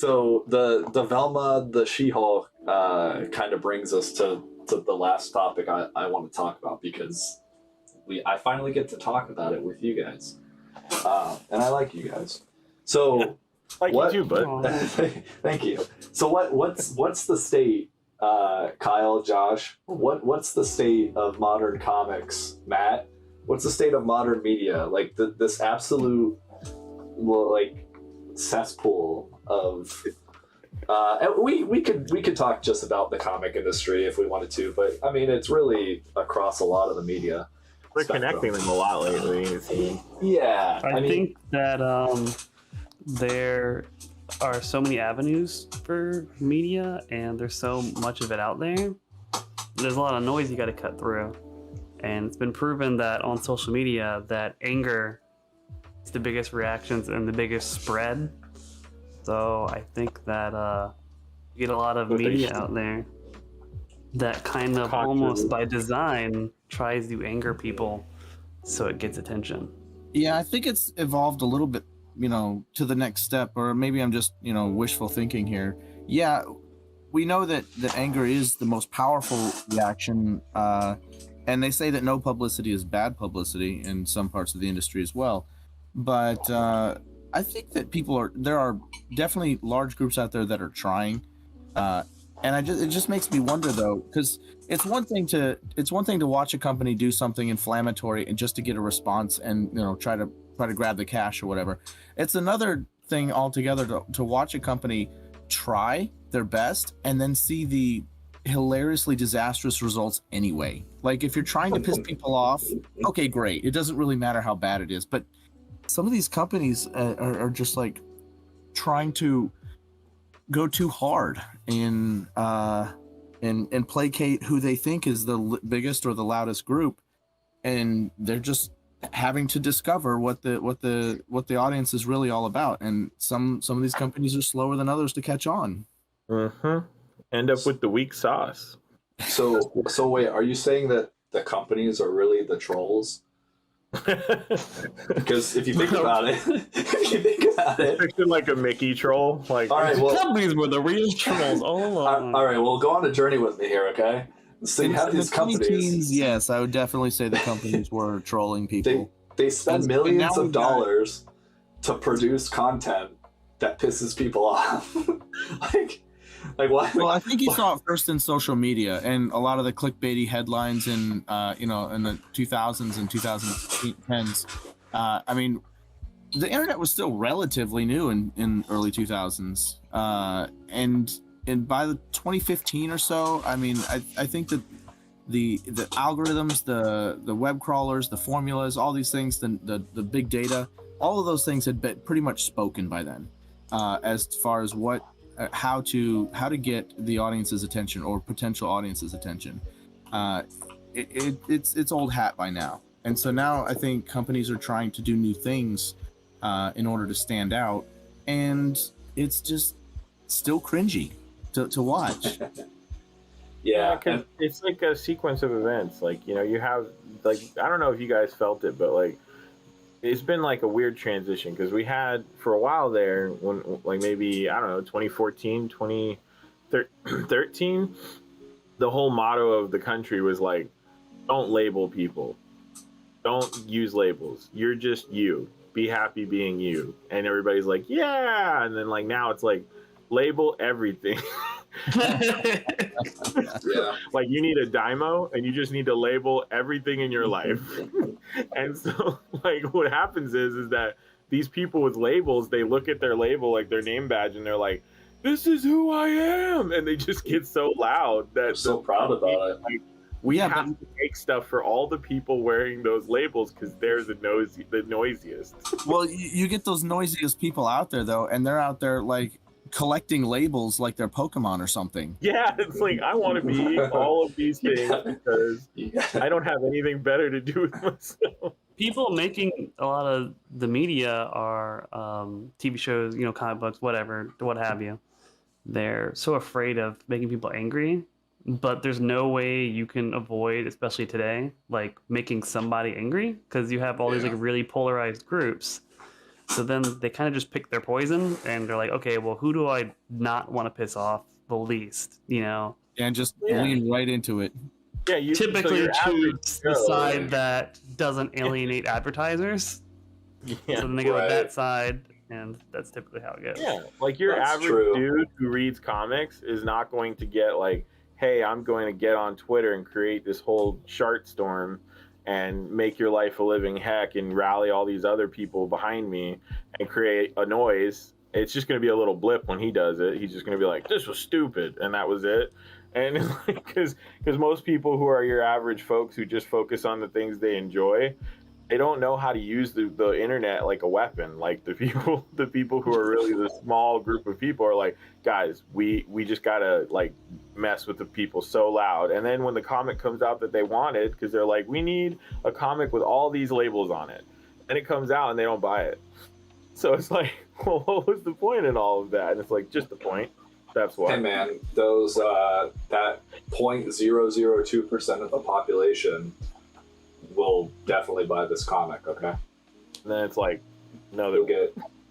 So the Velma, the She-Hulk, kind of brings us to the last topic I want to talk about, because I finally get to talk about it with you guys, and I like you guys. So Like what? you too, bud. Thank you. So what's the state, Kyle, Josh? What's the state of modern comics, Matt? What's the state of modern media? Like this absolute, like, cesspool of. We could talk just about the comic industry if we wanted to, but I mean it's really across a lot of the media. We're spectrum. connecting them a lot lately. It seems. Yeah, I think that there are so many avenues for media, and there's so much of it out there. There's a lot of noise you got to cut through, and it's been proven that on social media that anger is the biggest reactions and the biggest spread. So I think that you get a lot of media out there that kind of almost by design tries to anger people so it gets attention. Yeah, I think it's evolved a little bit, to the next step, or maybe I'm just, wishful thinking here. Yeah, we know that anger is the most powerful reaction, and they say that no publicity is bad publicity in some parts of the industry as well. But I think that there are definitely large groups out there that are trying, and it just makes me wonder though, because it's one thing to watch a company do something inflammatory and just to get a response and try to grab the cash or whatever. It's another thing altogether to watch a company try their best and then see the hilariously disastrous results anyway. Like if you're trying to piss people off, okay, great. It doesn't really matter how bad it is, but some of these companies are just like trying to go too hard and placate who they think is the biggest or the loudest group, and they're just having to discover what the audience is really all about. And some of these companies are slower than others to catch on. End up with the weak sauce. So wait, are you saying that the companies are really the trolls? Because if you think about it, Picture like a Mickey troll. Like, all right, well, companies were the real trolls all along. all right, well, go on a journey with me here, okay? So you have these companies. Yes, I would definitely say the companies were trolling people. They spend millions of dollars to produce content that pisses people off. like what? Well, I think you saw it first in social media and a lot of the clickbaity headlines in in the 2000s and 2010s. I mean, the internet was still relatively new in early 2000s, and by the 2015 or so, I mean, I think that the algorithms, the web crawlers, the formulas, all these things, the big data, all of those things had been pretty much spoken by then, as far as how to get the audience's attention or potential audience's attention. It's old hat by now, and so now I think companies are trying to do new things in order to stand out, and it's just still cringy to watch. Yeah, because it's like a sequence of events. Like, you have, like, I don't know if you guys felt it, but like it's been like a weird transition, because we had for a while there, when like maybe, I don't know, 2014, 2013, the whole motto of the country was like, don't label people, don't use labels, you're just you, be happy being you. And everybody's like, yeah. And then like now it's like, label everything. yeah. Like you need a dymo and you just need to label everything in your life. And so like what happens is that these people with labels, they look at their label, like their name badge, and they're like, this is who I am, and they just get so loud that I'm so proud about it. Like, we have to make stuff for all the people wearing those labels because they're the noisiest. Well, you get those noisiest people out there though, and they're out there like collecting labels like they're Pokemon or something. Yeah, it's like, I want to be all of these things because I don't have anything better to do with myself. People making a lot of the media are TV shows, comic books, whatever, what have you. They're so afraid of making people angry, but there's no way you can avoid, especially today, like making somebody angry, because you have all these like really polarized groups. So then they kind of just pick their poison, and they're like, okay, well, who do I not want to piss off the least? You know, And just lean right into it. Yeah, you typically your average choose the Joe, side that doesn't alienate advertisers. Yeah, So then they go with Right. that side, and that's typically how it goes. yeah. Like your That's average true. dude who reads comics is not going to get like, hey, I'm going to get on Twitter and create this whole chart storm and make your life a living heck and rally all these other people behind me and create a noise. It's just going to be a little blip when he does it. He's just going to be like, this was stupid, and that was it. And it's like, because most people who are your average folks who just focus on the things they enjoy, they don't know how to use the internet like a weapon. Like the people who are really the small group of people are like, guys, we just gotta like mess with the people so loud. And then when the comic comes out that they wanted, because they're like, we need a comic with all these labels on it, and it comes out and they don't buy it. So it's like, well, what was the point in all of that? And it's like, just the point. That's why. Hey man, those that 0.002% of the population will definitely buy this comic. Okay, And then it's like, no,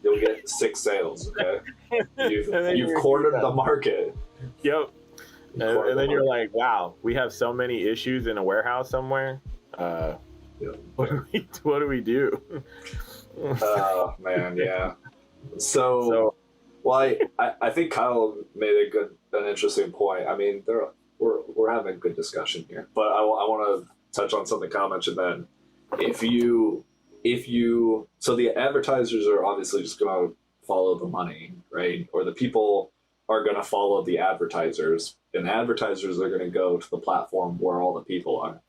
you'll get 6 sales. Okay, And then you've you're- cornered the market. Yep. And then you're like, wow, we have so many issues in a warehouse somewhere. Yeah. What do we do? Oh man, yeah. So So well, I think Kyle made an interesting point. I mean, we're having a good discussion here, but I want to touch on something Kyle mentioned. Then, if you so the advertisers are obviously just going to follow the money, right? Or the people are going to follow the advertisers, and the advertisers are going to go to the platform where all the people are.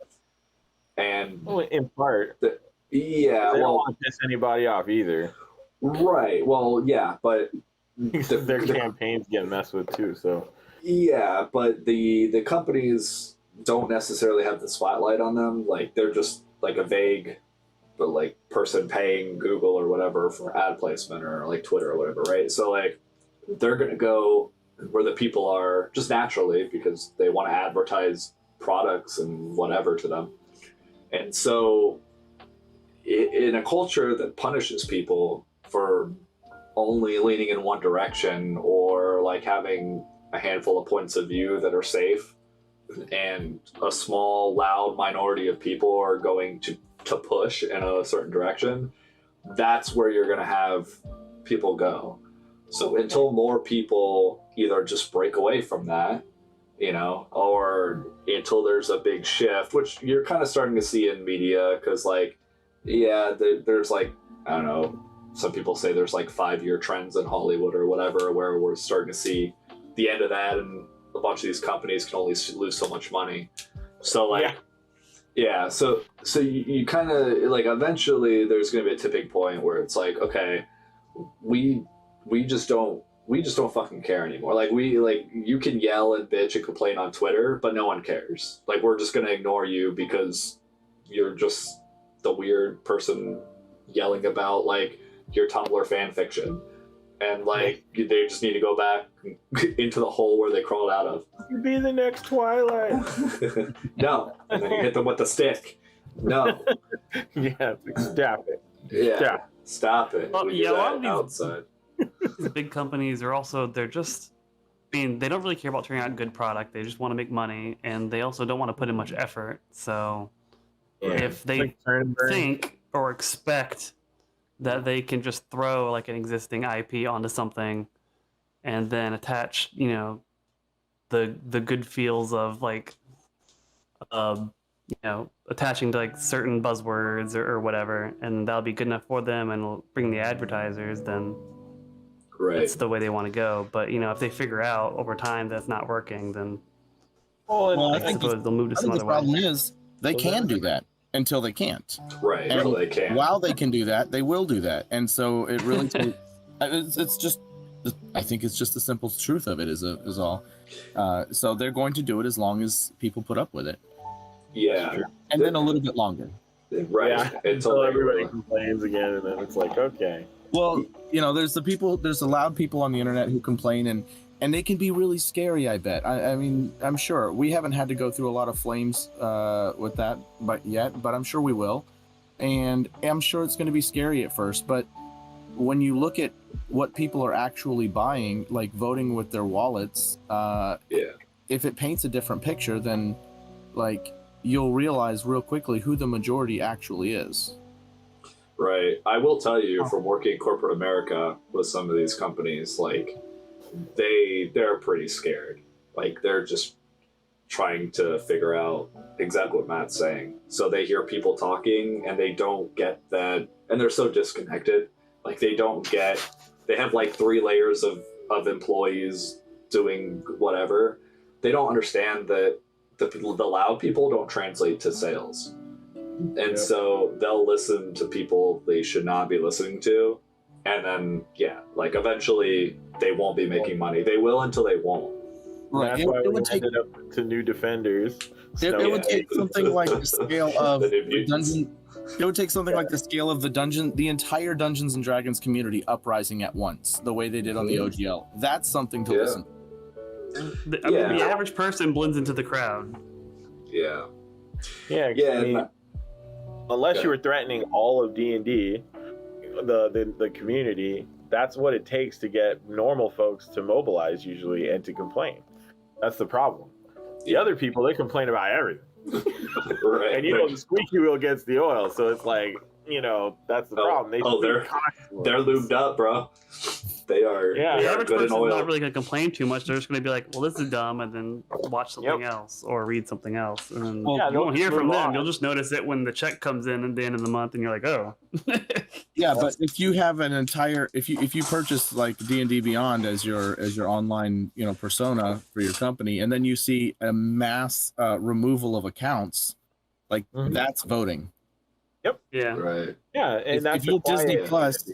And well, in part, yeah, they don't well, want to piss anybody off either. right, well, yeah, but Their campaigns get messed with too. So yeah, but the companies don't necessarily have the spotlight on them. Like they're just like a vague, but like person paying Google or whatever for ad placement or like Twitter or whatever, right? So like they're gonna go where the people are just naturally because they want to advertise products and whatever to them. And so in a culture that punishes people for only leaning in one direction or like having a handful of points of view that are safe and a small loud minority of people are going to push in a certain direction, that's where you're going to have people go. So until more people either just break away from that, you know, or until there's a big shift, which you're kind of starting to see in media because like, yeah, there's like, I don't know, some people say there's like 5-year trends in Hollywood or whatever, where we're starting to see the end of that, and a bunch of these companies can only lose so much money. So like, yeah, so you kind of like eventually there's going to be a tipping point where it's like, okay, we just don't fucking care anymore. Like you can yell and bitch and complain on Twitter, but no one cares. Like we're just going to ignore you because you're just the weird person yelling about like your Tumblr fan fiction, and like they just need to go back into the hole where they crawled out of. you be the next Twilight. No, and then you hit them with the stick. No, Yeah, stop it. yeah, stop it. Well, We do yeah, a lot that of these- outside. These big companies are also, they're just, I mean, they don't really care about turning out good product. They just want to make money, and they also don't want to put in much effort. So if they Like turn and burn. think or expect that they can just throw like an existing IP onto something and then attach, you know, the good feels of like, you know, attaching to like certain buzzwords or whatever, and that'll be good enough for them and will bring the advertisers, then Right. that's the way they want to go. But you know, if they figure out over time that's not working, then Well, I I think suppose they'll move to I some think the other way. problem is they can do that until they can't. Right. And Well, they can. while they can do that, they will do that. And so it really, it's just, I think it's just the simple truth of it is all. So they're going to do it as long as people put up with it, Yeah. and then a little bit longer. Right. Yeah, Until until they everybody complains again, and then it's like, okay. Well, you know, there's the loud people on the internet who complain, and they can be really scary. I bet. I mean, I'm sure we haven't had to go through a lot of flames with that, but I'm sure we will, and I'm sure it's going to be scary at first. But when you look at what people are actually buying, like voting with their wallets, if it paints a different picture, then like you'll realize real quickly who the majority actually is. Right. I will tell you, from working corporate America with some of these companies, like they're pretty scared. Like they're just trying to figure out exactly what Matt's saying. So they hear people talking and they don't get that, and they're so disconnected. Like they don't get. They have like 3 layers of employees doing whatever. They don't understand that the loud people don't translate to sales. And so they'll listen to people they should not be listening to. And then, like eventually they won't be making money. They will until they won't. Right. That's why we ended up to New Defenders. It would take something like the scale of the dungeon. It would take something like the scale of the entire Dungeons and Dragons community uprising at once, the way they did on the OGL. That's something to listen to. I mean, the average person blends into the crowd. Yeah. Yeah. I mean, unless you were threatening all of D&D, the community, that's what it takes to get normal folks to mobilize usually and to complain. That's the problem. The other people, they complain about everything. Right. And the squeaky wheel gets the oil, so it's like, that's the problem. They're lubed up, bro. They are. Yeah, they the are average good in person's oil. not really going to complain too much. They're just going to be like, well, this is dumb, and then watch something else or read something else. And then you won't hear from them. You'll just notice it when the check comes in at the end of the month, and you're like, oh. Yeah, but if you have an entire, if you purchase like D&D Beyond as your online persona for your company, and then you see a mass removal of accounts, like that's voting. Yep. Yeah. Right. Yeah, and if you're Disney Plus,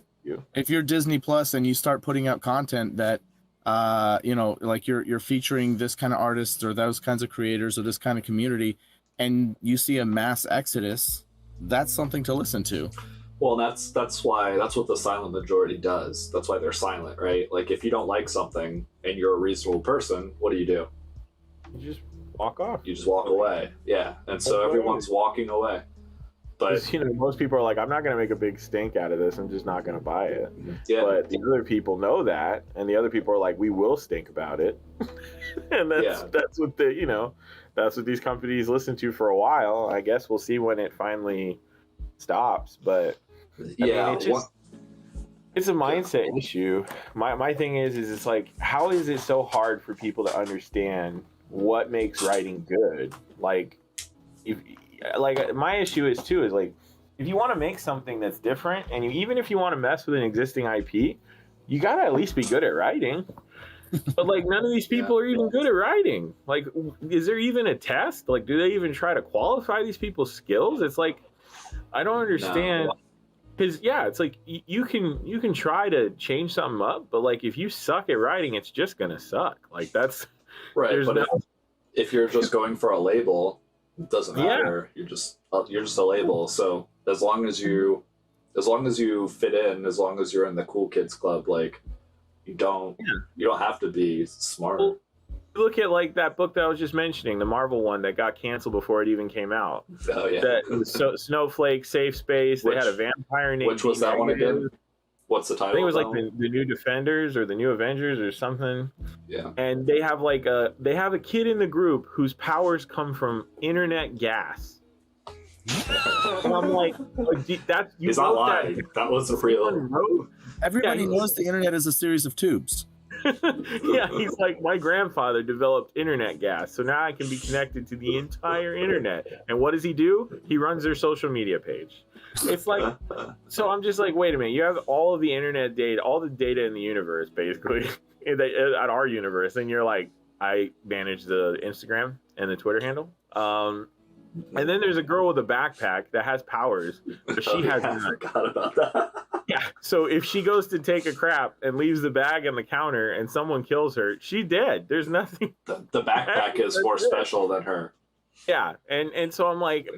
if you're Disney Plus and you start putting out content that like you're featuring this kind of artists or those kinds of creators or this kind of community, and you see a mass exodus, that's something to listen to. Well, that's what the silent majority does. That's why they're silent, right? Like if you don't like something and you're a reasonable person, what do? You just walk off. You just walk away. Yeah, and so everyone's walking away. But most people are like, I'm not going to make a big stink out of this. I'm just not going to buy it. Yeah. But the other people know that, and the other people are like, we will stink about it. And that's what that's what these companies listen to for a while. I guess we'll see when it finally stops. But I mean, it's a mindset issue. My thing is it's like, how is it so hard for people to understand what makes writing good? Like my issue is like, if you want to make something that's different, and even if you want to mess with an existing IP, you gotta at least be good at writing. But like, none of these people are even good at writing. Like, is there even a test? Like, do they even try to qualify these people's skills? It's like, I don't understand. Because it's like you can try to change something up, but like if you suck at writing, it's just gonna suck. Like that's right. But if you're just going for a label, it doesn't matter. You're just a label. So as long as you fit in, as long as you're in the cool kids club, like you don't have to be smart. Well, look at like that book that I was just mentioning, the Marvel one that got canceled before it even came out. Oh yeah. That Snowflake, Safe Space. They had a vampire named. Which was that one again? What's the title? I think it was like the New Defenders or the New Avengers or something. Yeah. And they have a kid in the group whose powers come from internet gas. And I'm like, that's you. He's not lying. That was a real. Everybody knows the internet is a series of tubes. Yeah, he's like, my grandfather developed internet gas, so now I can be connected to the entire internet. And what does he do? He runs their social media page. It's like, so I'm just like, wait a minute, you have all of the internet data, all the data in the universe, basically, at our universe, and you're like, I manage the Instagram and the Twitter handle. And then there's a girl with a backpack that has powers, but she has I forgot about that. Yeah, so if she goes to take a crap and leaves the bag on the counter and someone kills her, she's dead. There's nothing. The backpack is more special than her. Yeah, and so I'm like,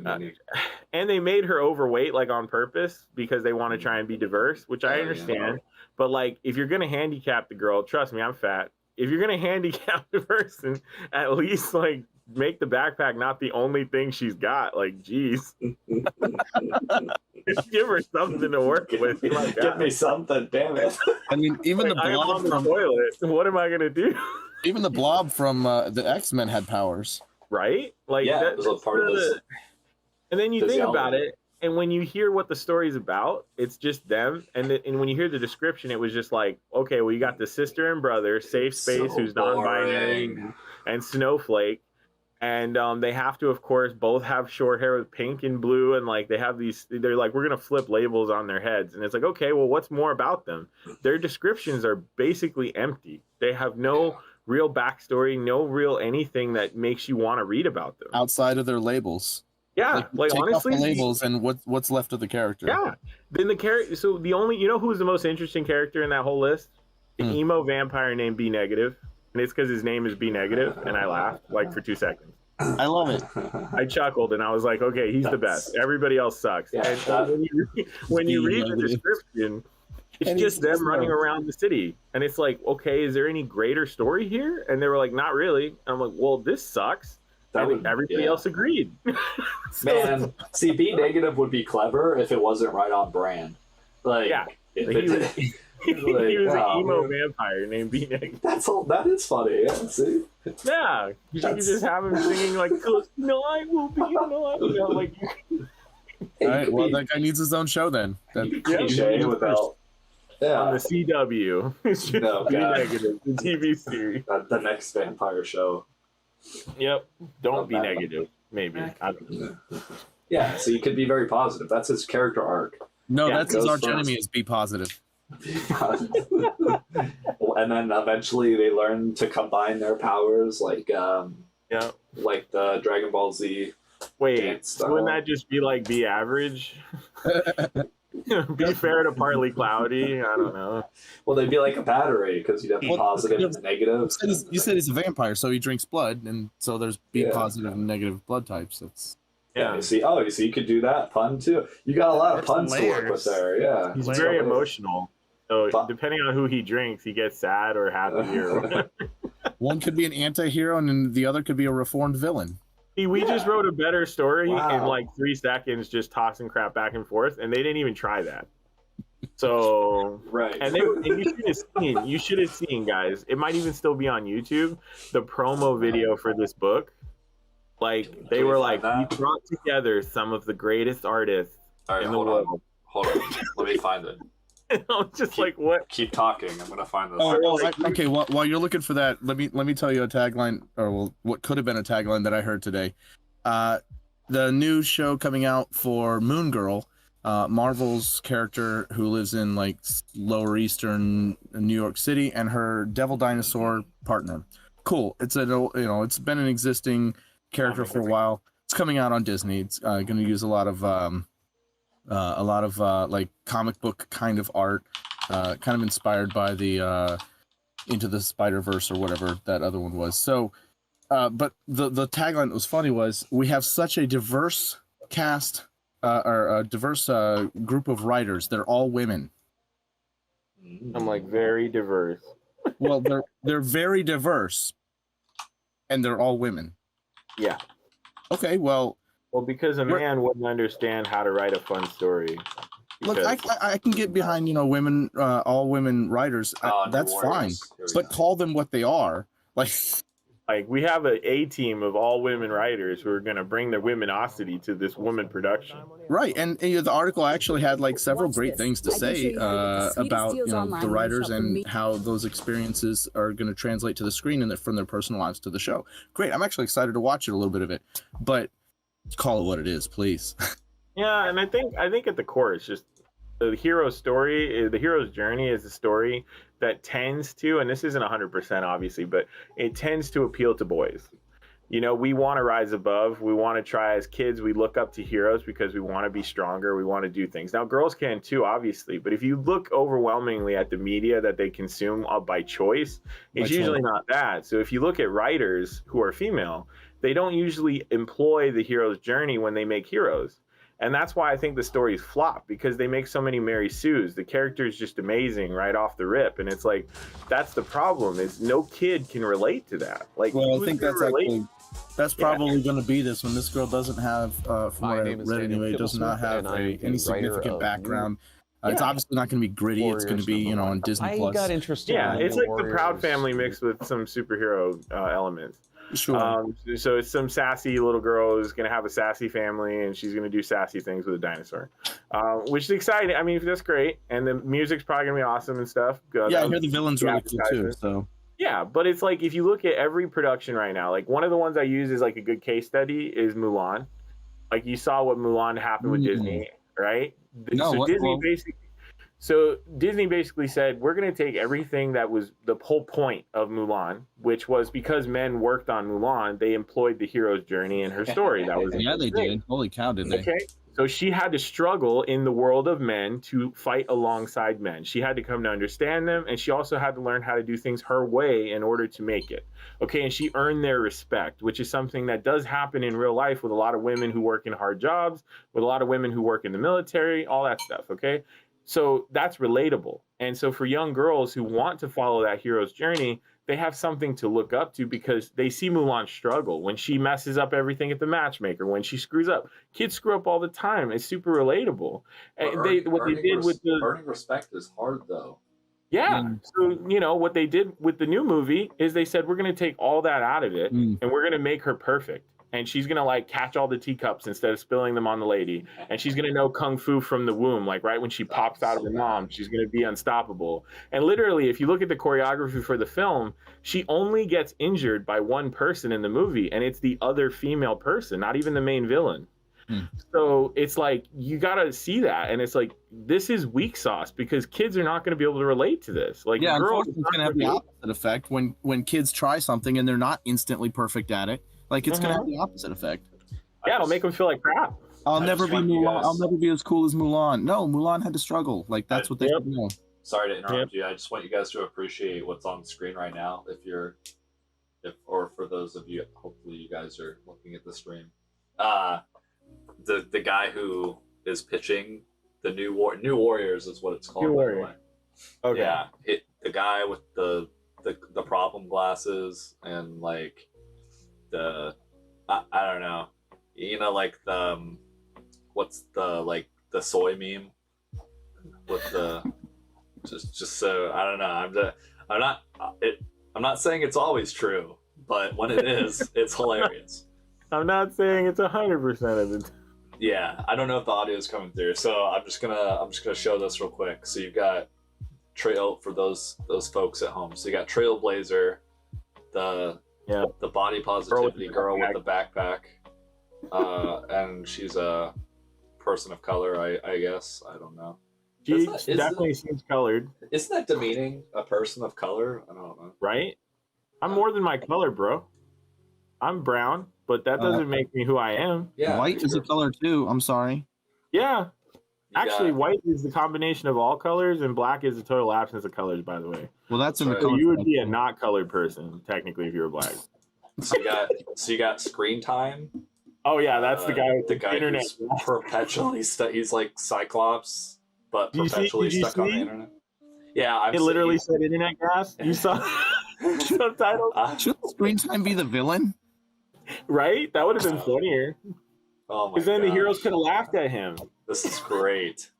and they made her overweight like on purpose because they want to try and be diverse, which I understand. Yeah. But like, if you're gonna handicap the girl, trust me, I'm fat. If you're gonna handicap the person, at least like make the backpack not the only thing she's got. Like, geez. Give her something to work with. Give me something, damn it. I mean, even Like, the I'm blob on the from toilet. What am I gonna do? even the blob from the X-Men had powers. Right? Like, Yeah, it was a part of this. And then you think physiology. about it, and when you hear what the story's about, it's just them. And when you hear the description, it was just like, okay, well, you got the sister and brother, Safe Space, So who's non-binary, boring. and Snowflake. And they have to, of course, both have short hair with pink and blue. And like, they have these, they're like, we're going to flip labels on their heads. And it's like, okay, well, what's more about them? Their descriptions are basically empty. They have no real backstory, no real anything that makes you want to read about them. Outside of their labels. Yeah, like take honestly, off the labels and what's left of the character. yeah. Then the character. So the only, you know, who's the most interesting character in that whole list? An emo vampire named B Negative, and it's because his name is B Negative, and I laughed like for 2 seconds. I love it. I chuckled and I was like, okay, he's the best. Everybody else sucks. Yeah, And when you read the negative. description, it's And just he's them just running like- around the city, and it's like, okay, is there any greater story here? And they were like, not really. And I'm like, well, this sucks. That And would- everybody yeah. else agreed. So- Man, see, B negative would be clever if it wasn't right on brand. Like, Yeah. if Like, it- he was wow, an emo man. vampire named B Negative. that is funny. Yeah, see, Yeah, you could just have him singing like "No, I will be not." You know, like All right, well, that guy needs his own show then. cliche without. on Yeah, the CW. It's just No, B God. Negative, the TV series. the next vampire show. Yep. Don't Love be that. negative. Maybe. I don't know. Yeah, so you could be very positive. That's his character arc. No, Yeah, that's his goes arch first. enemy is be positive. And then eventually they learn to combine their powers, like Yeah. the Dragon Ball Z. Wait, Dance style. wouldn't that just be like be average? Be fair to partly cloudy. I don't know. Well, they'd be like a battery because you'd have Well, positive you- and negative. You said he's a vampire, so he drinks blood, and so there's B Yeah. positive and negative blood types. That's Yeah, Yeah. you see, you could do that pun too. You got a lot of There's puns to work with layers. there. Yeah, He's Like- very emotional. So But- depending on who he drinks, he gets sad or happy or one could be an anti-hero, and then the other could be a reformed villain. See, we just wrote a better story in Wow. like 3 seconds, just tossing crap back and forth, and they didn't even try that. So, right. and you should have seen, guys. It might even still be on YouTube. The promo video for this book, like they Can we were find like, that? we brought together some of the greatest artists All right, in the hold world. on. Hold on. Let me find it. And I was just like, what? Keep talking. I'm gonna find this. Okay. While you're looking for that, let me tell you a tagline, or well, what could have been a tagline that I heard today. The new show coming out for Moon Girl, Marvel's character who lives in like lower eastern New York City, and her devil dinosaur partner. Cool. It's it's been an existing character for a while. It's coming out on Disney. It's going to use a lot of like comic book kind of art, kind of inspired by the Into the Spider-Verse or whatever that other one was. So, but the tagline that was funny was, we have such a diverse cast or a diverse group of writers. They're all women. I'm like, very diverse. Well, they're very diverse, and they're all women. Yeah. Okay, well, Well, because a man wouldn't understand how to write a fun story. look, Because- I can get behind women, all women writers. That's New fine, Warriors. Here we but go. call them what they are. Like, we have a team of all women writers who are going to bring their womenosity to this woman production. right, and the article actually had like several great things to say about the writers and how those experiences are going to translate to the screen and from their personal lives to the show. Great, I'm actually excited to watch it, a little bit of it, but call it what it is, please. Yeah, and I think at the core, it's just the hero's story, the hero's journey is a story that tends to, and this isn't 100% obviously, but it tends to appeal to boys. We want to rise above. We want to try as kids. We look up to heroes because we want to be stronger. We want to do things. Now, girls can too, obviously, but if you look overwhelmingly at the media that they consume by choice, it's By usually choice. not that. So if you look at writers who are female, they don't usually employ the hero's journey when they make heroes. And that's why I think the stories flop, because they make so many Mary Sues. The character is just amazing right off the rip. And it's like, that's the problem, is no kid can relate to that. Like, Well, I who's think gonna that's relate? actually That's probably going to be this one. This girl doesn't have, from My what I name is read Daniel anyway, does not Kibblesmith, have and I'm the any writer significant of background. It's Yeah. obviously not going to be gritty. It's going to be, Warriors on Disney I Plus. got interested. Yeah, in it's like the Warriors. Proud Family mixed with some superhero elements. Sure. So it's some sassy little girl who's gonna have a sassy family, and she's gonna do sassy things with a dinosaur, which is exciting. I mean, that's great, and the music's probably gonna be awesome and stuff. Yeah, I hear the villain's really cool too. advertisement. So Yeah, but it's like if you look at every production right now, like one of the ones I use is like a good case study is Mulan. Like you saw what Mulan happened with Disney, right? No, so what- Disney well- basically said we're going to take everything that was the whole point of Mulan, which was because men worked on Mulan, they employed the hero's journey and her story. That was yeah, they great. did. Holy cow, did they? Okay. So she had to struggle in the world of men to fight alongside men. She had to come to understand them, and she also had to learn how to do things her way in order to make it. Okay, and she earned their respect, which is something that does happen in real life with a lot of women who work in hard jobs, with a lot of women who work in the military, all that stuff, okay? So that's relatable. And so for young girls who want to follow that hero's journey, they have something to look up to because they see Mulan struggle when she messes up everything at the matchmaker, when she screws up. Kids screw up all the time. It's super relatable. Earning respect is hard though. Yeah. So, what they did with the new movie is they said, we're going to take all that out of it and we're going to make her perfect. And she's going to like catch all the teacups instead of spilling them on the lady. And she's going to know Kung Fu from the womb. Like right when she pops out of her mom, she's going to be unstoppable. And literally, if you look at the choreography for the film, she only gets injured by one person in the movie. And it's the other female person, not even the main villain. So it's like, you got to see that. And it's like, this is weak sauce because kids are not going to be able to relate to this. Like, Yeah, girls unfortunately, it's going to have the opposite effect when kids try something and they're not instantly perfect at it. Like it's going to have the opposite effect. Yeah, it'll make them feel like crap. I'll never be want you Mulan. guys- I'll never be as cool as Mulan. No, Mulan had to struggle. Like that's what they should know. Sorry to interrupt you. I just want you guys to appreciate what's on the screen right now. Or for those of you, hopefully you guys are looking at the stream. The guy who is pitching the new Warriors is what it's called. New by the Warrior. way. Okay. Yeah, the guy with the problem glasses and like I don't know, like the what's the soy meme with the just so I don't know. I'm not saying it's always true, but when it is, it's hilarious. I'm not saying it's 100% of it. Yeah, I don't know if the audio is coming through, so I'm just gonna show this real quick. So you've got Trail for those folks at home. So you got Trailblazer, the body positivity girl with the backpack, and she's a person of color, I guess. I don't know. She definitely seems colored. Isn't that demeaning? A person of color? I don't know. Right? I'm more than my color, bro. I'm brown, but that doesn't make me who I am. Yeah, White is a color too. I'm sorry. Yeah. Actually, white is the combination of all colors, and black is the total absence of colors, by the way. Well, that's in the So So color. you would be a not colored person, technically, if you were black. So you got screen time. Oh, yeah, that's the guy with the the guy internet. who's perpetually he's like Cyclops, but Did you see- perpetually did you stuck on the see? internet. Yeah, It literally said internet gas. You saw subtitles, Should screen time be the villain? right? That would have been funnier. oh my Because then the gosh. heroes could have laughed at him. This is great.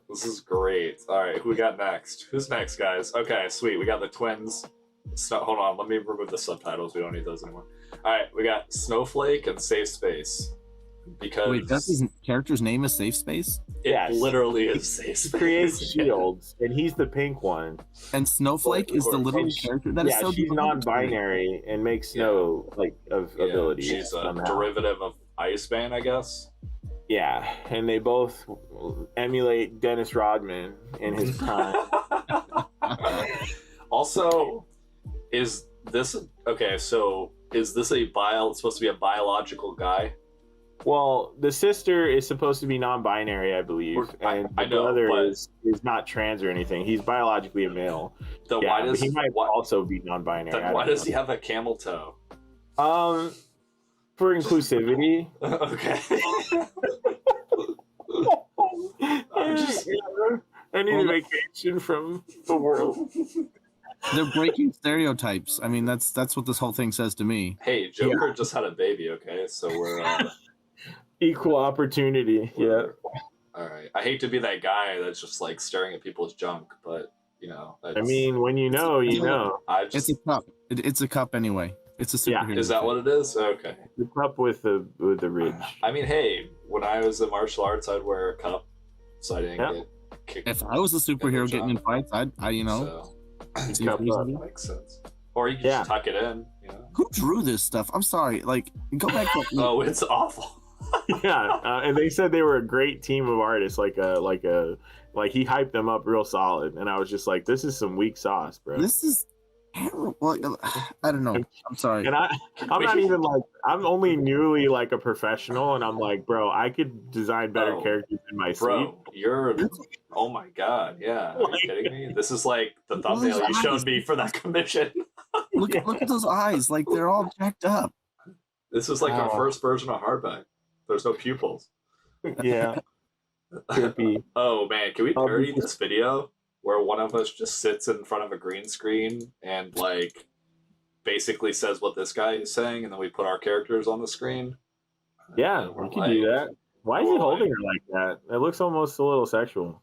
This is great. All right, who we got next? Who's next, guys? Okay, sweet. We got the twins. Hold on, let me remove the subtitles. We don't need those anymore. All right, we got Snowflake and Safe Space. Because Wait, that's his character's name is Safe Space? it Yes. literally is Safe He Space. creates shields, and he's the pink one. And Snowflake is the little character that is Yeah, so she's delightful to me. non-binary and makes no abilities. She's a somehow. derivative of Iceman, I guess. Yeah, and they both emulate Dennis Rodman in his prime. Also, is this okay? So, is this supposed to be a biological guy? Well, the sister is supposed to be non-binary, I believe, and I the know, brother but- is not trans or anything. He's biologically a male. Then Yeah, why but does he might also be non-binary. then I why don't does he have a camel toe? know. For inclusivity. Okay. I need a vacation from the world. They're breaking stereotypes. I mean, that's what this whole thing says to me. Hey, Joker just had a baby. Okay, so we're Equal opportunity. Yeah. all right. I hate to be that guy that's just like staring at people's junk, but you know, I mean, when you know, you know. I just It's a cup. It's a cup anyway. It's a Yeah. superhero. is that what it is? Okay. The cup with the ridge. I mean, hey, when I was in martial arts, I'd wear a cup, so I didn't Yeah. get kicked. If I was a superhero getting in fights, I you know. So, see if Cup he's- up. that makes sense. Or you can Yeah. just tuck it in. You know. Who drew this stuff? I'm sorry. Like, go back to Oh, it's awful. Yeah, and they said they were a great team of artists. Like he hyped them up real solid, and I was just like, this is some weak sauce, bro. this is terrible. I don't know. I'm sorry. And I'm not even like, I'm only newly like a professional, and I'm like, bro, I could design better Oh, characters in my sleep. Bro, you're. Oh my god, yeah. Are you kidding me? This is like the Those thumbnail you showed eyes. me for that commission. Look at those eyes. Like they're all jacked up. This is like our Wow. first version of hardback. There's no pupils. Yeah, trippy. Oh man, can we Oh, parody this- this video where one of us just sits in front of a green screen and like basically says what this guy is saying, and then we put our characters on the screen? Yeah, And we're we can do that. Why is he we're holding her like that? It looks almost a little sexual.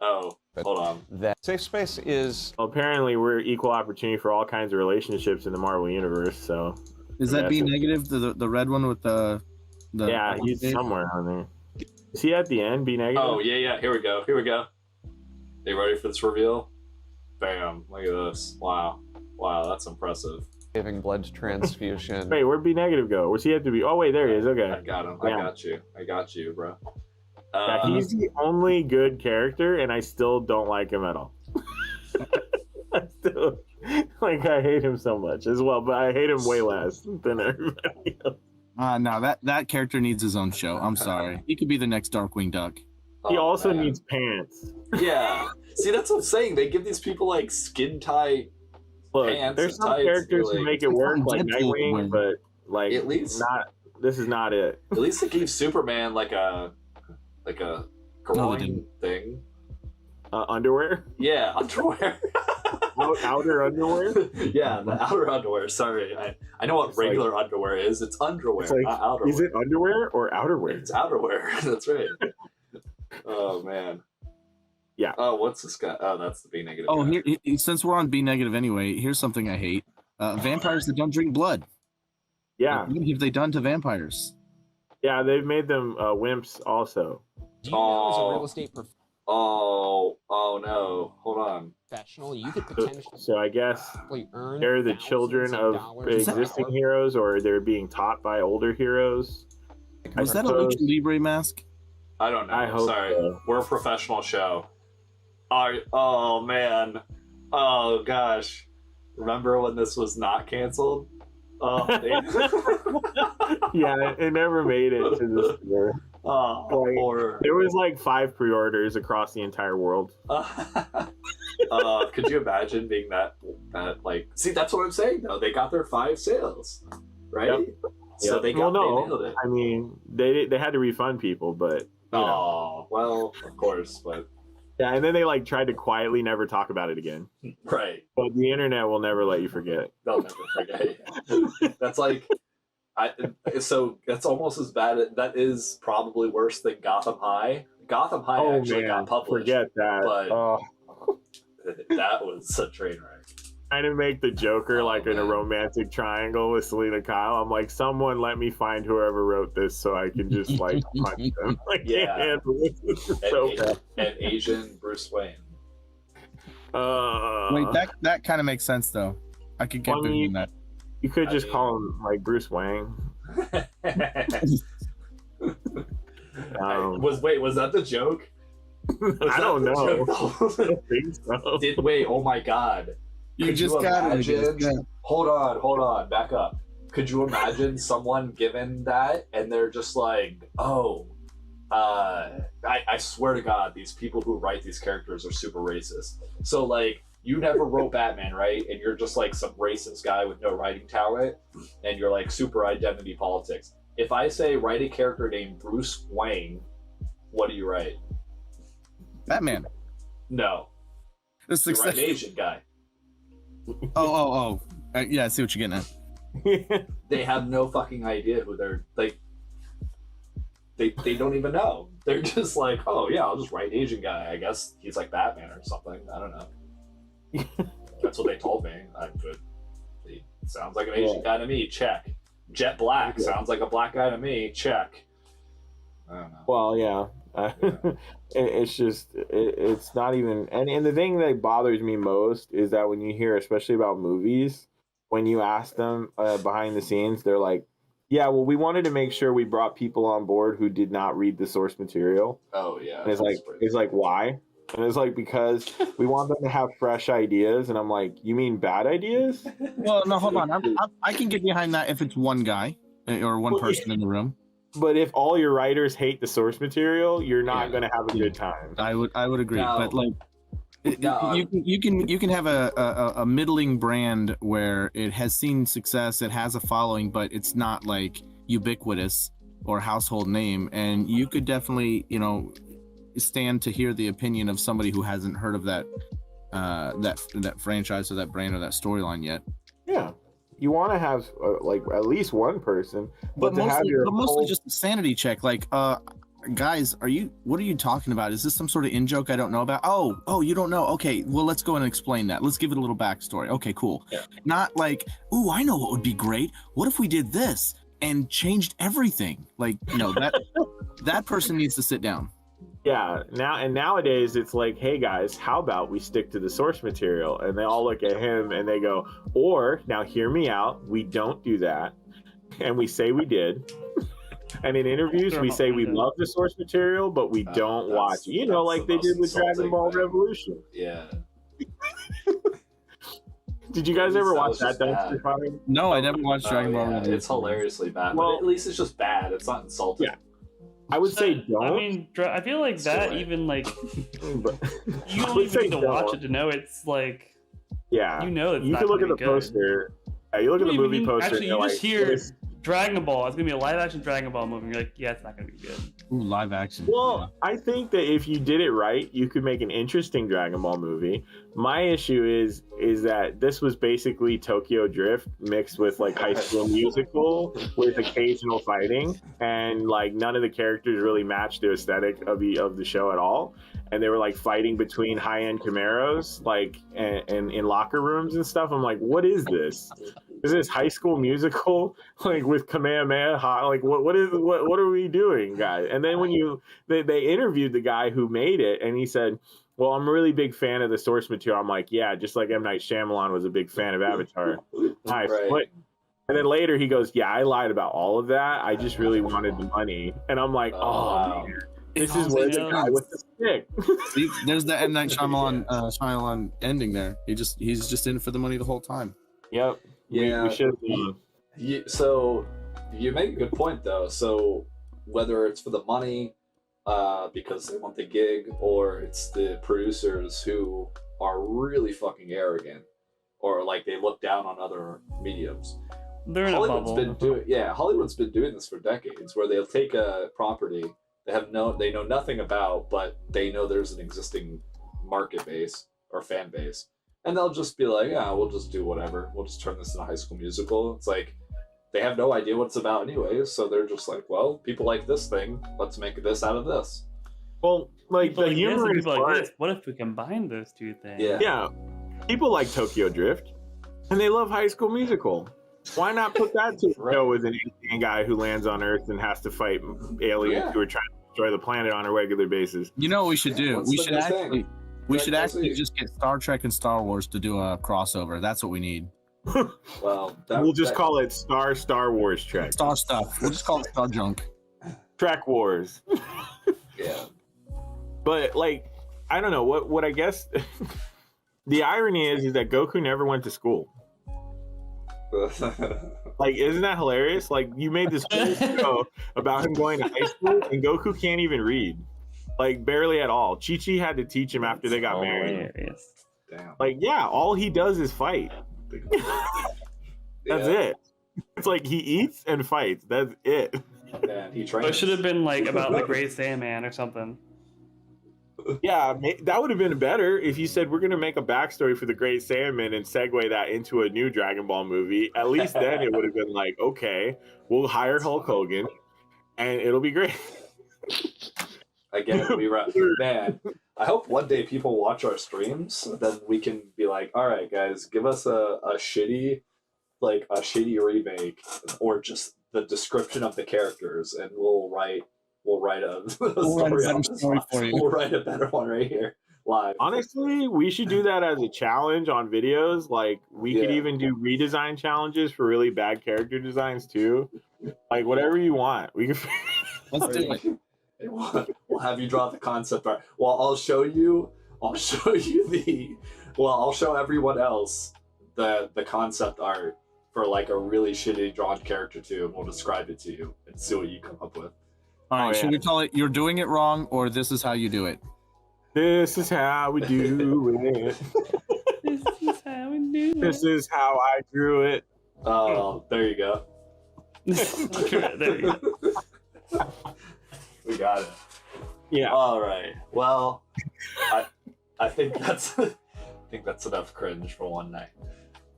Oh, hold on. That safe space is Well, apparently, we're equal opportunity for all kinds of relationships in the Marvel universe. So Is that B Yeah. negative? The red one with the yeah, he's somewhere on there. Is he at the end? Be negative. Oh yeah. Here we go. Are you ready for this reveal? Bam! Look at this. Wow. That's impressive. giving blood transfusion. Wait, where'd Be negative go? Where's he have to be? Oh wait, there he is. Okay. I got him. Yeah. I got you, bro. Yeah, he's the only good character, and I still don't like him at all. I still, like, I hate him so much as well, but I hate him way less than everybody else. No, that character needs his own show. I'm sorry. He could be the next Darkwing Duck. He Oh, also man. needs pants. Yeah. See, that's what I'm saying. They give these people like skin tight. Look, Pants there's and some tights, characters like- who make it work, like Deadpool Nightwing, wearing. but like At least- not. This is not it. At least they gave Superman like a groin didn't. thing. Underwear, Yeah, underwear. outer underwear. Yeah, the outer underwear. Sorry, I know what It's like- regular underwear is. It's underwear, It's like, not outerwear. is it underwear or outerwear? It's outerwear. That's right. Oh man. Yeah. Oh, what's this guy? Oh, that's the B negative. Oh, guy. since we're on B negative anyway, here's something I hate: vampires that don't drink blood. Yeah, What have they done to vampires? yeah. They've made them wimps also. Do you know as a Oh. real estate Oh no. Hold on. professional, you could potentially So I guess earn they're the thousands children of dollars an existing hour. heroes, or they're being taught by older heroes. Was that a suppose- Lucha Libre mask? I don't know. I hope Sorry. so. We're a professional show. Oh man. Oh gosh. Remember when this was not canceled? Oh, Yeah, it never made it to the store. oh Like, horror. There was like 5 pre-orders across the entire world. Could you imagine being that like? See, that's what I'm saying though. They got their 5 sales, right? Yep. So Yep. they got Well, no, they nailed it. I mean, they had to refund people, but you know. Oh well, of course, but Yeah, and then they like tried to quietly never talk about it again. right. But the internet will never let you forget. They'll never forget. That's like, so that's almost as bad. That is probably worse than Gotham High. Gotham High actually got published. forget that. but- Oh, That was a train wreck. trying to make the Joker Oh, like in a man. romantic triangle with Selena Kyle. I'm like, someone let me find whoever wrote this so I can just like punch them. Like, Yeah. can't handle this. This is And, so bad. and Asian Bruce Wayne. Wait, that kind of makes sense though. I could get Well, I mean, behind that. you could I just mean- call him like Bruce Wang. Was that the joke? Was I that don't the know. joke? I think so. Wait, oh my god. You Could just you got it. imagine- Hold on, back up. Could you imagine someone given that and they're just like, oh, I swear to God, these people who write these characters are super racist. So like, you never wrote Batman, right? And you're just like some racist guy with no writing talent, and you're like super identity politics. If I say write a character named Bruce Wayne, what do you write? Batman. No. The The success. right Asian guy. Oh. Yeah, I see what you're getting at. They have no fucking idea who they're like. They don't even know. They're just like, oh yeah, I'll just write Asian guy. I guess he's like Batman or something. I don't know. That's what they told me. He sounds like an Asian guy to me. Check. Jet Black sounds like a black guy to me. Check. I don't know. Well, yeah. It's just it's not even and the thing that bothers me most is that when you hear, especially about movies, when you ask them behind the scenes, they're like, yeah, well, we wanted to make sure we brought people on board who did not read the source material. Oh yeah. And it's like why? And it's like, because we want them to have fresh ideas. And I'm like, you mean bad ideas? Well, no, hold on. I can get behind that if it's one guy or one person in the room. But if all your writers hate the source material, you're not going to have a good time. I would agree. No. But like, No. you can have a middling brand where it has seen success, it has a following, but it's not like ubiquitous or household name. And you could definitely, stand to hear the opinion of somebody who hasn't heard of that franchise or that brand or that storyline yet. Yeah. You want to have like at least one person, But to have your mostly whole- just a sanity check. Like, guys, what are you talking about? Is this some sort of in-joke I don't know about? Oh, you don't know? Okay, well, let's go and explain that. Let's give it a little backstory. Okay, cool. Yeah. Not like, ooh, I know what would be great. What if we did this and changed everything? Like, that person needs to sit down. Yeah, nowadays it's like, hey guys, how about we stick to the source material? And they all look at him and they go, or now hear me out, we don't do that, and we say we did. And in interviews we say we love the source material, but we don't watch it. Like they did with Dragon Ball Revolution. Yeah. Did you guys ever That watch was that just bad. dumpster fire? No, I never watched Dragon Ball. Yeah, it's hilariously bad. Well- but at least it's just bad. It's not insulting. Yeah. I would say don't. I mean, I feel like that Sorry. even like but you I don't would even say need to watch don't. it to know it's like Yeah, you know it's you not can look at gonna the be good. poster. You look at the You movie mean- poster. Actually, and you you're just like, hear "This-" Dragon Ball. It's gonna be a live action Dragon Ball movie. You're like, yeah, it's not gonna be good. Ooh, live action. Well, I think that if you did it right, you could make an interesting Dragon Ball movie. My issue is that this was basically Tokyo Drift mixed with like High School Musical with occasional fighting, and like none of the characters really matched the aesthetic of the show at all. And they were like fighting between high-end Camaros, like and in locker rooms and stuff. I'm like, what is this? Is this High School Musical, like with Kamehameha? Like what are we doing, guys? And then when they interviewed the guy who made it, and he said, well, I'm a really big fan of the source material. I'm like, yeah, just like M. Night Shyamalan was a big fan of Avatar. Nice. Right. What? And then later he goes, yeah, I lied about all of that. I just really wanted the money. And I'm like, wow. man, this is where the guy with the stick. See, there's the M. Night Shyamalan ending there. He's just in it for the money the whole time. Yep. Yeah. We should be. So you make a good point though. So whether it's for the money, because they want the gig, or it's the producers who are really fucking arrogant, or like they look down on other mediums. They're in a Hollywood's bubble. Hollywood's been doing this for decades, where they'll take a property they know nothing about, but they know there's an existing market base or fan base, and they'll just be like, yeah, we'll just do whatever. We'll just turn this into a High School Musical. It's like they have no idea what it's about anyways, so they're just like, well, people like this thing, let's make this out of this. Well, like People the like this humor and is people like fun. this. What if we combine those two things? Yeah. Yeah, people like Tokyo Drift, and they love High School Musical. Why not put that to Right. show with an alien guy who lands on Earth and has to fight aliens Yeah. who are trying to destroy the planet on a regular basis? You know what we should do? What's We the should new actually thing? we Like, should that's actually it. just get Star Trek and Star Wars to do a crossover. That's what we need. Well, We'll just call it Star Wars Trek. Star stuff. We'll just call it Star Junk. Trek Wars. Yeah. But like, I don't know what I guess. The irony is that Goku never went to school. Like, isn't that hilarious? Like, you made this whole show about him going to high school, and Goku can't even read. Like, barely at all. Chi-Chi had to teach him after they got married. Hilarious. Damn. Like, yeah, all he does is fight. That's Yeah. it. It's like he eats and fights. That's it. And he So trains. it should have been like about the Great Sandman or something. Yeah, that would have been better if you said we're going to make a backstory for the Great Saiyaman and segue that into a new Dragon Ball movie. At least then it would have been like, okay, we'll hire Hulk Hogan and it'll be great. Again, man. I hope one day people watch our streams, then we can be like, all right, guys, give us a shitty remake, or just the description of the characters, and we'll write a story on this story one. for you. We'll write a better one right here live. Honestly, we should do that as a challenge on videos. Like, we could even do redesign challenges for really bad character designs too. Like, whatever you want. We can. Let's do it. We'll have you draw the concept art. Well, I'll show you I'll show everyone else the concept art for like a really shitty drawn character too, and we'll describe it to you and see what you come up with. All right, Oh, should we call it "You're doing it wrong" or "This is how you do it"? This is how we do it. This is how we do it. This is how I drew it. Oh, there you go. There you go. We got it. Yeah. All right. Well, I think that's enough cringe for one night.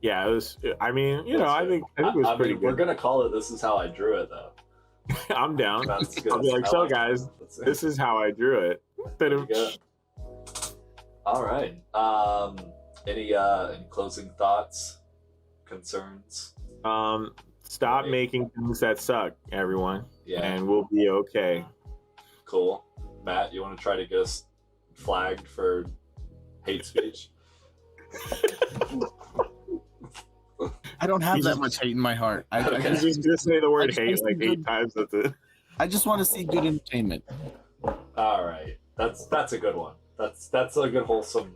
Yeah, it was. I mean, I think it was pretty We're good. gonna call it "This is how I drew it," though. I'm down. That's good. I'll be like, I so like guys, it. That's it. this is how I drew it. There you go. All right. Any closing thoughts, concerns? Stop making things that suck, everyone, Yeah. and we'll be okay. Cool. Matt, you want to try to get us flagged for hate speech? I don't have that much hate in my heart. I You just say the word just hate wanna like see 8 times. That's it. I just want to see good entertainment. All right. That's a good one. That's a good wholesome.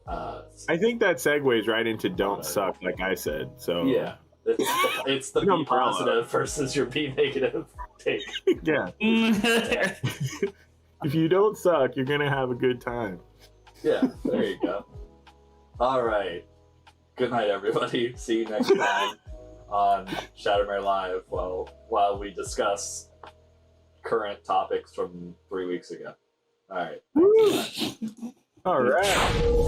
I think that segues right into "don't suck," like I said. So Yeah. It's the An be umbrella. positive versus your be negative take. yeah. If you don't suck, you're gonna have a good time. Yeah, there you go. All right. Good night, everybody. See you next time on Shattermare Live while we discuss current topics from 3 weeks ago. All right. All right.